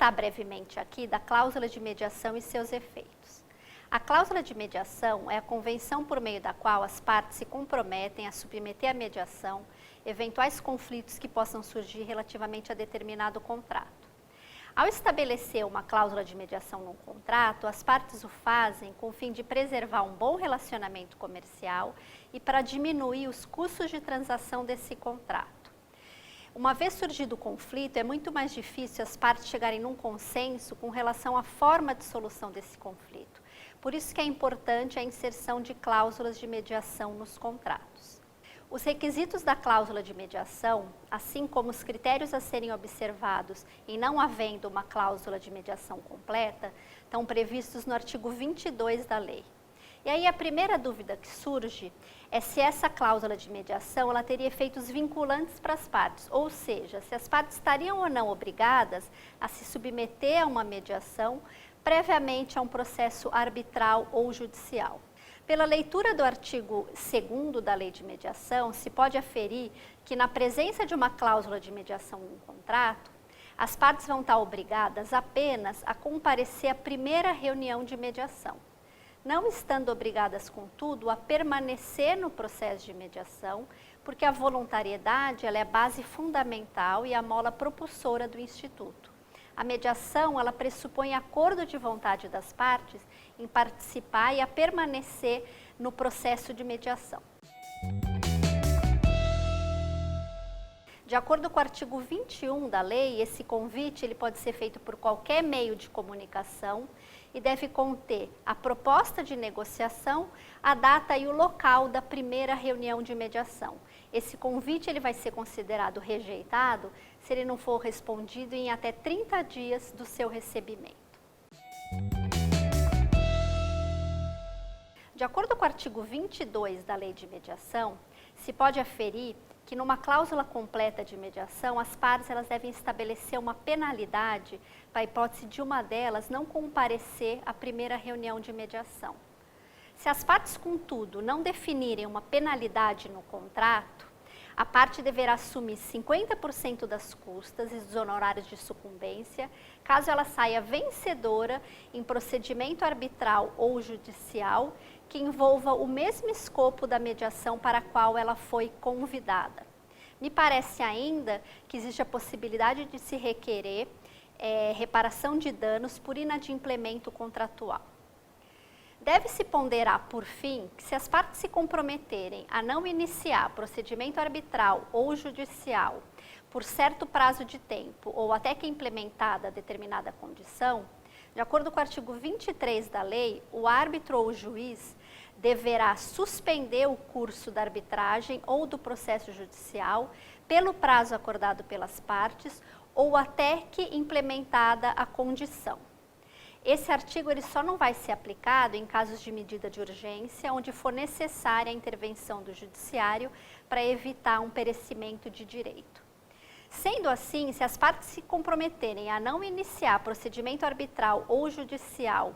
tratar brevemente aqui da cláusula de mediação e seus efeitos. A cláusula de mediação é a convenção por meio da qual as partes se comprometem a submeter à mediação eventuais conflitos que possam surgir relativamente a determinado contrato. Ao estabelecer uma cláusula de mediação num contrato, as partes o fazem com o fim de preservar um bom relacionamento comercial e para diminuir os custos de transação desse contrato. Uma vez surgido o conflito, é muito mais difícil as partes chegarem num consenso com relação à forma de solução desse conflito. Por isso que é importante a inserção de cláusulas de mediação nos contratos. Os requisitos da cláusula de mediação, assim como os critérios a serem observados em não havendo uma cláusula de mediação completa, estão previstos no artigo 22 da lei. E aí a primeira dúvida que surge é se essa cláusula de mediação ela teria efeitos vinculantes para as partes, ou seja, se as partes estariam ou não obrigadas a se submeter a uma mediação previamente a um processo arbitral ou judicial. Pela leitura do artigo 2º da Lei de Mediação, se pode aferir que na presença de uma cláusula de mediação em um contrato, as partes vão estar obrigadas apenas a comparecer à primeira reunião de mediação, não estando obrigadas, contudo, a permanecer no processo de mediação, porque a voluntariedade ela é a base fundamental e a mola propulsora do Instituto. A mediação, ela pressupõe acordo de vontade das partes em participar e a permanecer no processo de mediação. De acordo com o artigo 21 da lei, esse convite ele pode ser feito por qualquer meio de comunicação e deve conter a proposta de negociação, a data e o local da primeira reunião de mediação. Esse convite ele vai ser considerado rejeitado se ele não for respondido em até 30 dias do seu recebimento. De acordo com o artigo 22 da Lei de Mediação, se pode aferir que numa cláusula completa de mediação, as partes elas devem estabelecer uma penalidade para a hipótese de uma delas não comparecer à primeira reunião de mediação. Se as partes, contudo, não definirem uma penalidade no contrato, a parte deverá assumir 50% das custas e dos honorários de sucumbência, caso ela saia vencedora em procedimento arbitral ou judicial que envolva o mesmo escopo da mediação para a qual ela foi convidada. Me parece ainda que existe a possibilidade de se requerer reparação de danos por inadimplemento contratual. Deve-se ponderar, por fim, que se as partes se comprometerem a não iniciar procedimento arbitral ou judicial por certo prazo de tempo ou até que implementada determinada condição, de acordo com o artigo 23 da lei, o árbitro ou o juiz deverá suspender o curso da arbitragem ou do processo judicial pelo prazo acordado pelas partes ou até que implementada a condição. Esse artigo ele só não vai ser aplicado em casos de medida de urgência, onde for necessária a intervenção do judiciário para evitar um perecimento de direito. Sendo assim, se as partes se comprometerem a não iniciar procedimento arbitral ou judicial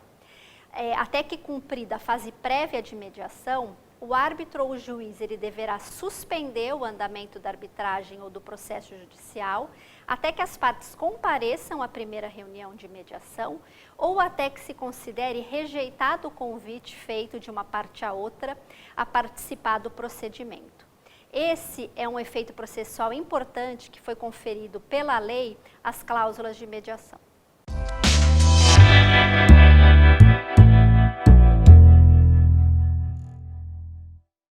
até que cumprida a fase prévia de mediação, o árbitro ou o juiz ele deverá suspender o andamento da arbitragem ou do processo judicial até que as partes compareçam à primeira reunião de mediação ou até que se considere rejeitado o convite feito de uma parte a outra a participar do procedimento. Esse é um efeito processual importante que foi conferido pela lei às cláusulas de mediação.